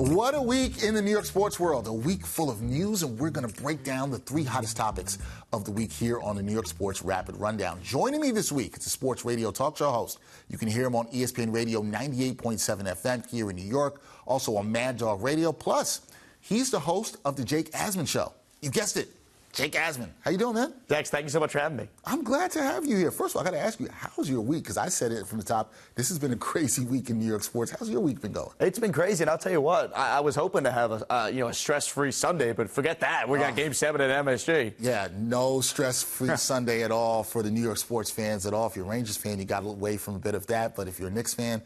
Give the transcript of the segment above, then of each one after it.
What a week in the New York sports world. A week full of news, and we're going to break down the 3 hottest topics of the week here on the New York Sports Rapid Rundown. Joining me this week, it's a sports radio talk show host. You can hear him on ESPN Radio 98.7 FM here in New York, also on Mad Dog Radio. Plus, he's the host of the Jake Asman Show. You guessed it. Jake Asman. How you doing, man? Dex, thank you so much for having me. I'm glad to have you here. First of all, I got to ask you, how's your week? Because I said it from the top. This has been a crazy week in New York sports. How's your week been going? It's been crazy, and I'll tell you what. I was hoping to have a stress-free Sunday, but forget that. We got Game 7 at MSG. Yeah, no stress-free Sunday at all for the New York sports fans at all. If you're a Rangers fan, you got away from a bit of that. But if you're a Knicks fan,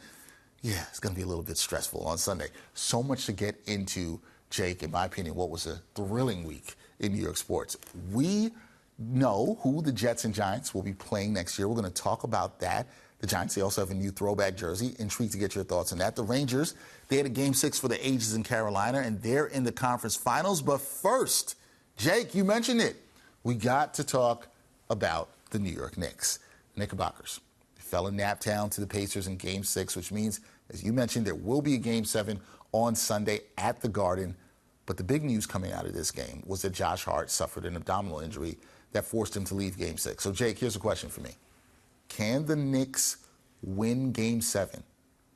yeah, it's going to be a little bit stressful on Sunday. So much to get into, Jake, in my opinion, what was a thrilling week in New York sports. We know who the Jets and Giants will be playing next year. We're going to talk about that. The Giants, they also have a new throwback jersey. Intrigued to get your thoughts on that. The Rangers, they had a Game 6 for the ages in Carolina, and they're in the conference finals. But first, Jake, you mentioned it. We got to talk about the New York Knicks. Knickerbockers. They fell in Naptown to the Pacers in Game 6, which means, as you mentioned, there will be a Game 7 on Sunday at the Garden. But the big news coming out of this game was that Josh Hart suffered an abdominal injury that forced him to leave Game 6. So, Jake, here's a question for me. Can the Knicks win Game 7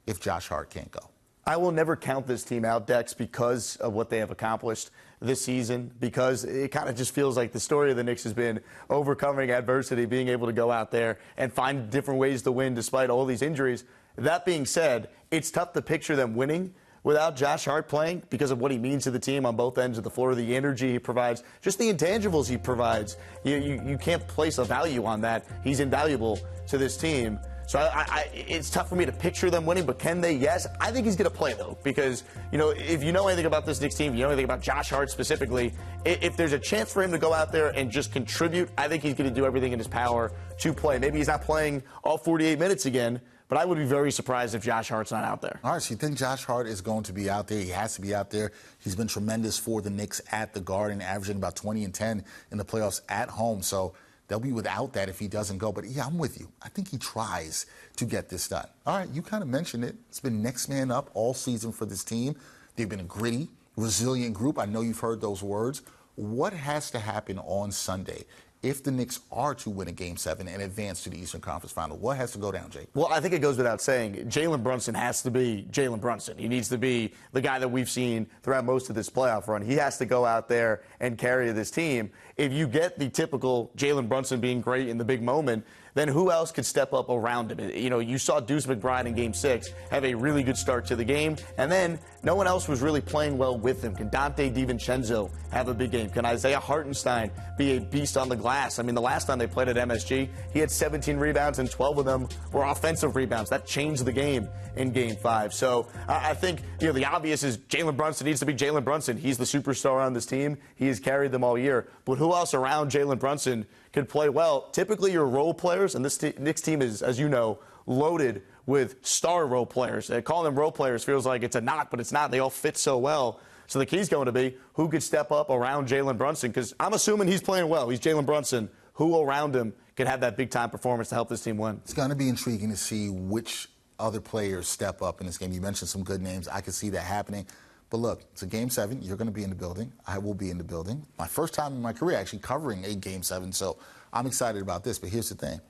if Josh Hart can't go? I will never count this team out, Dex, because of what they have accomplished this season, because it kind of just feels like the story of the Knicks has been overcoming adversity, being able to go out there and find different ways to win despite all these injuries. That being said, it's tough to picture them winning without Josh Hart playing because of what he means to the team on both ends of the floor, the energy he provides, just the intangibles he provides. You can't place a value on that. He's invaluable to this team. So it's tough for me to picture them winning, but can they? Yes. I think he's going to play, though, because, if you know anything about this Knicks team, you know anything about Josh Hart specifically, if there's a chance for him to go out there and just contribute, I think he's going to do everything in his power to play. Maybe he's not playing all 48 minutes again, but I would be very surprised if Josh Hart's not out there. All right, so you think Josh Hart is going to be out there? He has to be out there. He's been tremendous for the Knicks at the Garden, averaging about 20 and 10 in the playoffs at home. So they'll be without that if he doesn't go. But, yeah, I'm with you. I think he tries to get this done. All right, you kind of mentioned it. It's been next man up all season for this team. They've been a gritty, resilient group. I know you've heard those words. What has to happen on Sunday if the Knicks are to win a Game 7 and advance to the Eastern Conference Final? What has to go down, Jake? Well, I think it goes without saying, Jalen Brunson has to be Jalen Brunson. He needs to be the guy that we've seen throughout most of this playoff run. He has to go out there and carry this team. If you get the typical Jalen Brunson being great in the big moment, then who else could step up around him? You saw Deuce McBride in Game 6 have a really good start to the game, and then no one else was really playing well with him. Can Dante DiVincenzo have a big game? Can Isaiah Hartenstein be a beast on the glass? I mean, the last time they played at MSG, he had 17 rebounds, and 12 of them were offensive rebounds. That changed the game in Game 5. So I think, the obvious is Jalen Brunson needs to be Jalen Brunson. He's the superstar on this team. He has carried them all year. But who else around Jalen Brunson could play well? Typically, your role players, and this Knicks team is, as you know, loaded with star role players. Calling them role players feels like it's a knock, but it's not. They all fit so well. So the key's going to be who could step up around Jalen Brunson, because I'm assuming he's playing well. He's Jalen Brunson. Who around him could have that big-time performance to help this team win? It's going to be intriguing to see which other players step up in this game. You mentioned some good names. I could see that happening. But look, it's a Game 7. You're going to be in the building. I will be in the building. My first time in my career actually covering a Game 7, so I'm excited about this. But here's the thing.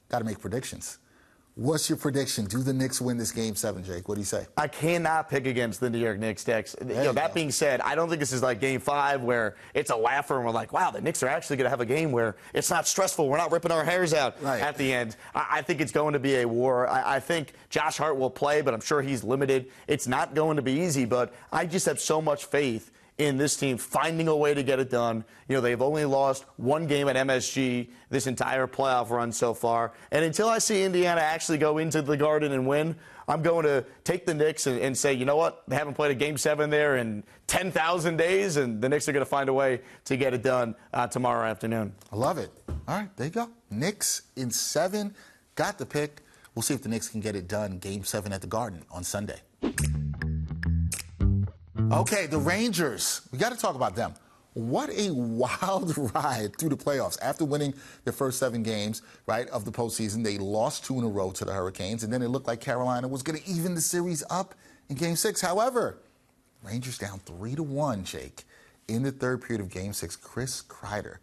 Got to make predictions. What's your prediction? Do the Knicks win this Game 7, Jake? What do you say? I cannot pick against the New York Knicks, Dex. That being said, I don't think this is like Game 5 where it's a laugher and we're like, wow, the Knicks are actually going to have a game where it's not stressful. We're not ripping our hairs out at the end. I think it's going to be a war. I think Josh Hart will play, but I'm sure he's limited. It's not going to be easy, but I just have so much faith in this team finding a way to get it done. They've only lost one game at MSG this entire playoff run so far. And until I see Indiana actually go into the Garden and win, I'm going to take the Knicks and say, you know what? They haven't played a Game 7 there in 10,000 days, and the Knicks are going to find a way to get it done tomorrow afternoon. I love it. All right, there you go. Knicks in 7. Got the pick. We'll see if the Knicks can get it done. Game 7 at the Garden on Sunday. Okay, the Rangers. We got to talk about them. What a wild ride through the playoffs. After winning their first 7 games, of the postseason, they lost 2 in a row to the Hurricanes, and then it looked like Carolina was going to even the series up in Game 6. However, Rangers down 3-1, Jake. In the third period of Game 6, Chris Kreider,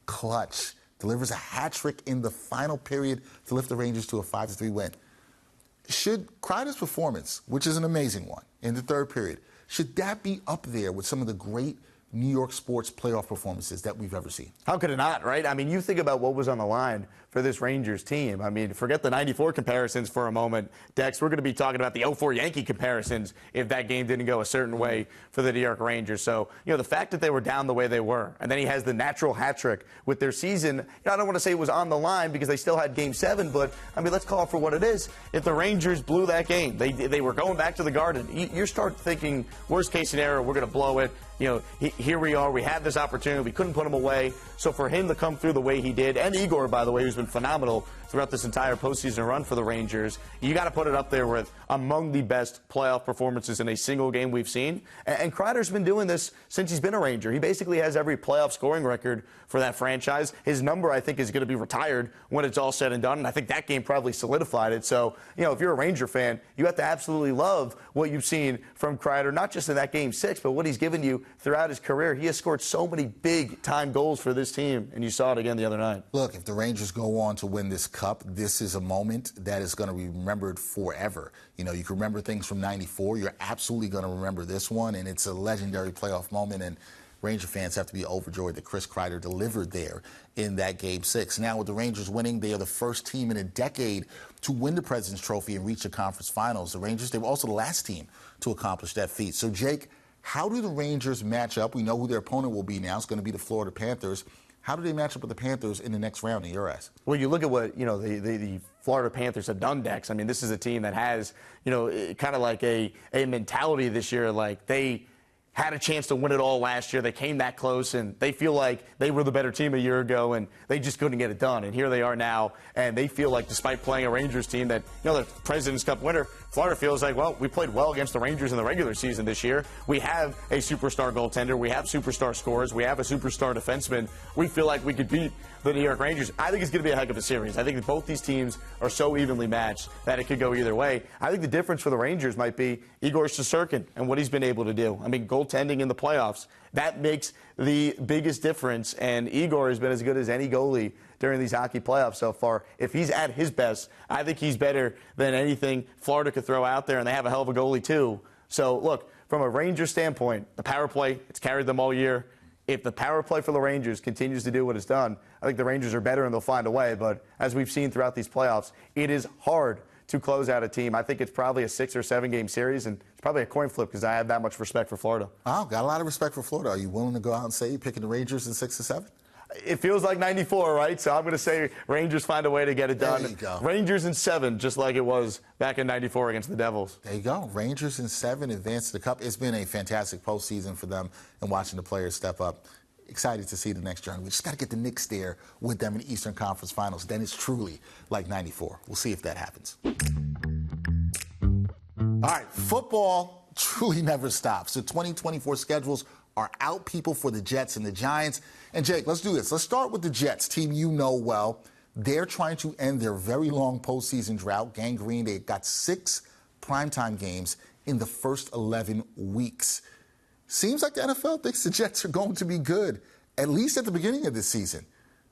clutch, delivers a hat trick in the final period to lift the Rangers to a 5-3 win. Should Kreider's performance, which is an amazing one, in the third period, should that be up there with some of the great New York sports playoff performances that we've ever seen? How could it not, right? I mean, you think about what was on the line for this Rangers team. I mean, forget the 94 comparisons for a moment, Dex. We're going to be talking about the 04 Yankee comparisons if that game didn't go a certain way for the New York Rangers. So, the fact that they were down the way they were, and then he has the natural hat trick with their season, I don't want to say it was on the line because they still had Game 7, but, I mean, let's call it for what it is. If the Rangers blew that game, they were going back to the Garden, you start thinking, worst case scenario, we're going to blow it. Here we are. We had this opportunity. We couldn't put him away. So for him to come through the way he did, and Igor, by the way, who's been phenomenal throughout this entire postseason run for the Rangers, you got to put it up there with among the best playoff performances in a single game we've seen. And Kreider's been doing this since he's been a Ranger. He basically has every playoff scoring record for that franchise. His number, I think, is going to be retired when it's all said and done, and I think that game probably solidified it. So, if you're a Ranger fan, you have to absolutely love what you've seen from Kreider, not just in that Game 6, but what he's given you throughout his career. He has scored so many big-time goals for this team, and you saw it again the other night. Look, if the Rangers go on to win this cup, this is a moment that is going to be remembered forever. You can remember things from '94. You're absolutely going to remember this one, and it's a legendary playoff moment, and Ranger fans have to be overjoyed that Chris Kreider delivered there in that Game 6. Now, with the Rangers winning, they are the first team in a decade to win the President's Trophy and reach the conference finals. The Rangers, they were also the last team to accomplish that feat. So, Jake, how do the Rangers match up? We know who their opponent will be now. It's going to be the Florida Panthers. How do they match up with the Panthers in the next round, in your eyes? Well, you look at what, the Florida Panthers have done, Dex. I mean, this is a team that has, kind of like a mentality this year. Like, they had a chance to win it all last year. They came that close, and they feel like they were the better team a year ago, and they just couldn't get it done. And here they are now, and they feel like, despite playing a Rangers team that, the President's Cup winner, Florida feels like, well, we played well against the Rangers in the regular season this year. We have a superstar goaltender. We have superstar scorers. We have a superstar defenseman. We feel like we could beat the New York Rangers. I think it's going to be a heck of a series. I think that both these teams are so evenly matched that it could go either way. I think the difference for the Rangers might be Igor Shesterkin and what he's been able to do. I mean, goaltending in the playoffs, that makes the biggest difference, and Igor has been as good as any goalie during these hockey playoffs so far. If he's at his best, I think he's better than anything Florida could throw out there, and they have a hell of a goalie too. So, look, from a Ranger standpoint, the power play, it's carried them all year. If the power play for the Rangers continues to do what it's done, I think the Rangers are better and they'll find a way. But as we've seen throughout these playoffs, it is hard to close out a team. I think it's probably a 6 or 7 game series, and it's probably a coin flip because I have that much respect for Florida. Wow, got a lot of respect for Florida. Are you willing to go out and say you're picking the Rangers in 6 or 7? It feels like '94, right? So I'm going to say Rangers find a way to get it done. There you go. Rangers in 7, just like it was back in '94 against the Devils. There you go. Rangers in 7 advance to the Cup. It's been a fantastic postseason for them, and watching the players step up. Excited to see the next journey. We just got to get the Knicks there with them in the Eastern Conference Finals. Then it's truly like '94. We'll see if that happens. All right, football truly never stops. The 2024 schedules are out, people, for the Jets and the Giants. And, Jake, let's do this. Let's start with the Jets, team you know well. They're trying to end their very long postseason drought. Gangrene, they got 6 primetime games in the first 11 weeks. Seems like the NFL thinks the Jets are going to be good, at least at the beginning of this season.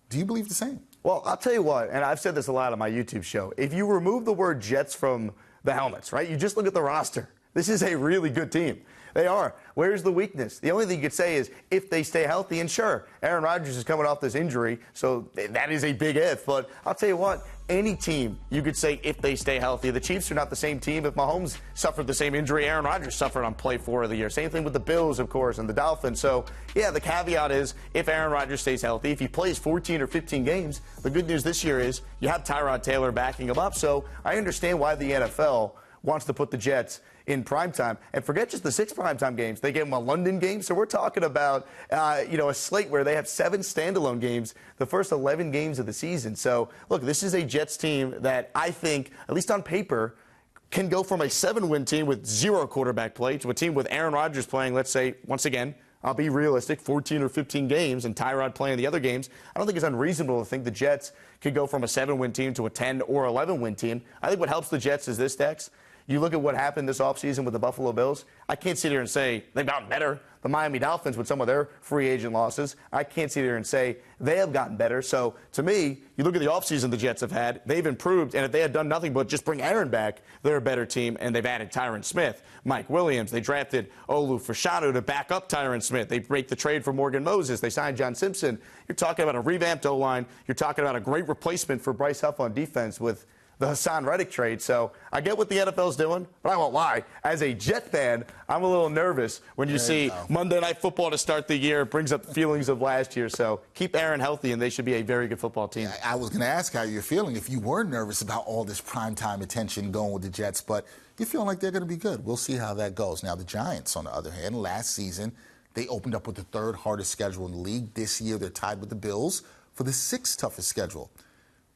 Do you believe the same? Well, I'll tell you what, and I've said this a lot on my YouTube show. If you remove the word Jets from the helmets, right, you just look at the roster. This is a really good team. They are. Where's the weakness? The only thing you could say is if they stay healthy, and sure, Aaron Rodgers is coming off this injury, so that is a big if. But I'll tell you what, any team, you could say if they stay healthy. The Chiefs are not the same team. If Mahomes suffered the same injury Aaron Rodgers suffered on play 4 of the year. Same thing with the Bills, of course, and the Dolphins. So, yeah, the caveat is if Aaron Rodgers stays healthy, if he plays 14 or 15 games, the good news this year is you have Tyrod Taylor backing him up. So I understand why the NFL wants to put the Jets in primetime. And forget just the 6 primetime games. They gave them a London game. So we're talking about, a slate where they have 7 standalone games the first 11 games of the season. So, look, this is a Jets team that I think, at least on paper, can go from a 7-win team with 0 quarterback play to a team with Aaron Rodgers playing, let's say, once again, I'll be realistic, 14 or 15 games, and Tyrod playing the other games. I don't think it's unreasonable to think the Jets could go from a 7-win team to a 10 or 11-win team. I think what helps the Jets is this, Dex. You look at what happened this offseason with the Buffalo Bills, I can't sit here and say they've gotten better. The Miami Dolphins with some of their free agent losses, I can't sit here and say they have gotten better. So, to me, you look at the offseason the Jets have had, they've improved, and if they had done nothing but just bring Aaron back, they're a better team, and they've added Tyron Smith, Mike Williams. They drafted Olu Fashanu to back up Tyron Smith. They break the trade for Morgan Moses. They signed John Simpson. You're talking about a revamped O-line. You're talking about a great replacement for Bryce Huff on defense with the Hassan Reddick trade. So I get what the NFL's doing, but I won't lie. As a Jet fan, I'm a little nervous when you see Monday Night Football to start the year. It brings up feelings of last year. So keep Aaron healthy, and they should be a very good football team. I was going to ask how you're feeling if you were nervous about all this primetime attention going with the Jets, but you feel like they're going to be good. We'll see how that goes. Now, the Giants, on the other hand, last season, they opened up with the third hardest schedule in the league. This year, they're tied with the Bills for the sixth toughest schedule.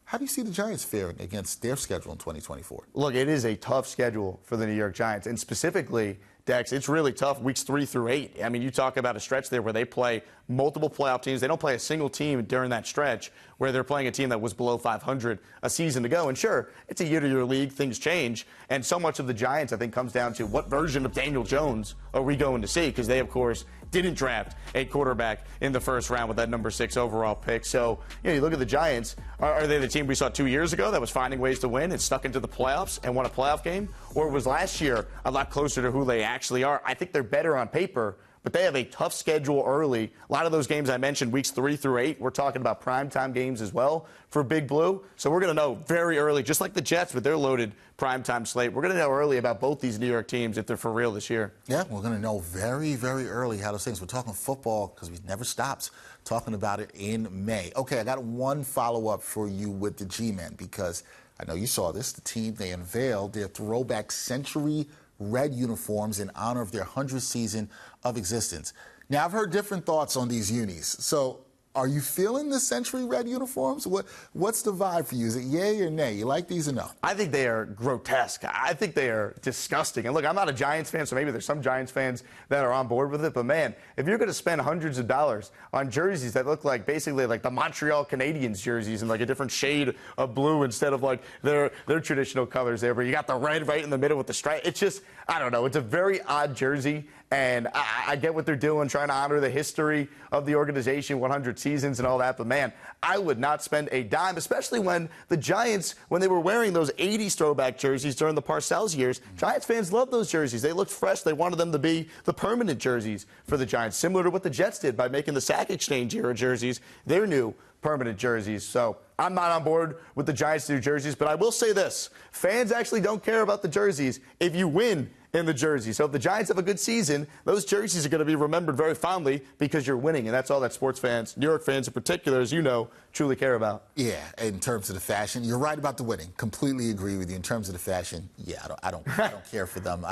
How do you see the Giants faring against their schedule in 2024? Look, it is a tough schedule for the New York Giants, and specifically, Dex, it's really tough weeks 3 through 8. I mean, you talk about a stretch there where they play multiple playoff teams. They don't play a single team during that stretch where they're playing a team that was below 500 a season ago. And sure, it's a year-to-year league. Things change. And so much of the Giants, I think, comes down to what version of Daniel Jones are we going to see? Because they, of course, didn't draft a quarterback in the first round with that number 6 overall pick. So, you look at the Giants. Are they the team we saw 2 years ago that was finding ways to win and stuck into the playoffs and won a playoff game? Or was last year a lot closer to who they actually are? I think they're better on paper, but they have a tough schedule early. A lot of those games I mentioned, weeks 3 through 8, we're talking about primetime games as well for Big Blue. So we're going to know very early, just like the Jets with their loaded primetime slate. We're going to know early about both these New York teams if they're for real this year. Yeah, we're going to know very, very early how those things. We're talking football because we never stops talking about it in May. Okay, I got one follow-up for you with the G-Men because I know you saw this. The team, they unveiled their throwback century red uniforms in honor of their 100th season of existence. Now, I've heard different thoughts on these unis. So, are you feeling the century red uniforms? What's the vibe for you? Is it yay or nay? You like these or no? I think they are grotesque. I think they are disgusting. And look, I'm not a Giants fan, so maybe there's some Giants fans that are on board with it. But man, if you're going to spend hundreds of dollars on jerseys that look like basically like the Montreal Canadiens jerseys in like a different shade of blue instead of like their traditional colors there, where you got the red right in the middle with the stripe, it's just, I don't know. It's a very odd jersey. And I get what they're doing, trying to honor the history of the organization, 100 seasons and all that. But, man, I would not spend a dime, especially when the Giants, when they were wearing those 80s throwback jerseys during the Parcells years, Giants fans loved those jerseys. They looked fresh. They wanted them to be the permanent jerseys for the Giants, similar to what the Jets did by making the Sack Exchange era jerseys their new permanent jerseys. So I'm not on board with the Giants' new jerseys, but I will say this. Fans actually don't care about the jerseys if you win in the jersey. So if the Giants have a good season, those jerseys are going to be remembered very fondly because you're winning. And that's all that sports fans, New York fans in particular, as you know, truly care about. Yeah, in terms of the fashion, you're right about the winning. Completely agree with you. In terms of the fashion, yeah, I don't care for them.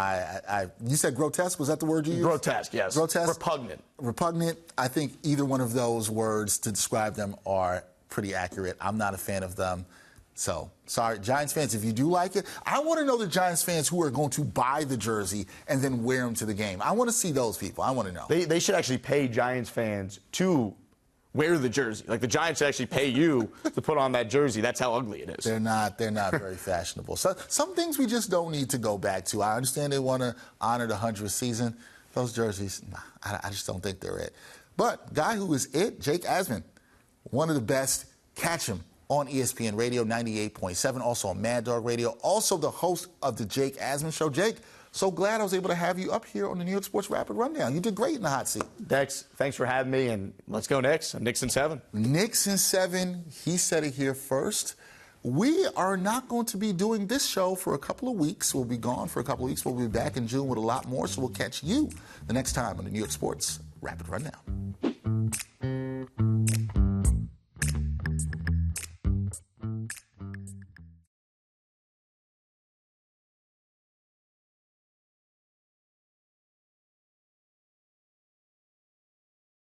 You said grotesque. Was that the word you used? Grotesque, yes. Grotesque. Repugnant. Repugnant. I think either one of those words to describe them are pretty accurate. I'm not a fan of them. So, sorry, Giants fans, if you do like it, I want to know the Giants fans who are going to buy the jersey and then wear them to the game. I want to see those people. I want to know. They should actually pay Giants fans to wear the jersey. Like, the Giants should actually pay you to put on that jersey. That's how ugly it is. They're not very fashionable. So, some things we just don't need to go back to. I understand they want to honor the 100th season. Those jerseys, I just don't think they're it. But, guy who is it, Jake Asman, one of the best. Catch him on ESPN Radio 98.7, also on Mad Dog Radio, also the host of the Jake Asman Show. Jake, so glad I was able to have you up here on the New York Sports Rapid Rundown. You did great in the hot seat. Dex, thanks for having me, and let's go Knicks. Knicks in 7. Knicks in 7. He said it here first. We are not going to be doing this show for a couple of weeks. We'll be gone for a couple of weeks. We'll be back in June with a lot more, so we'll catch you the next time on the New York Sports Rapid Rundown.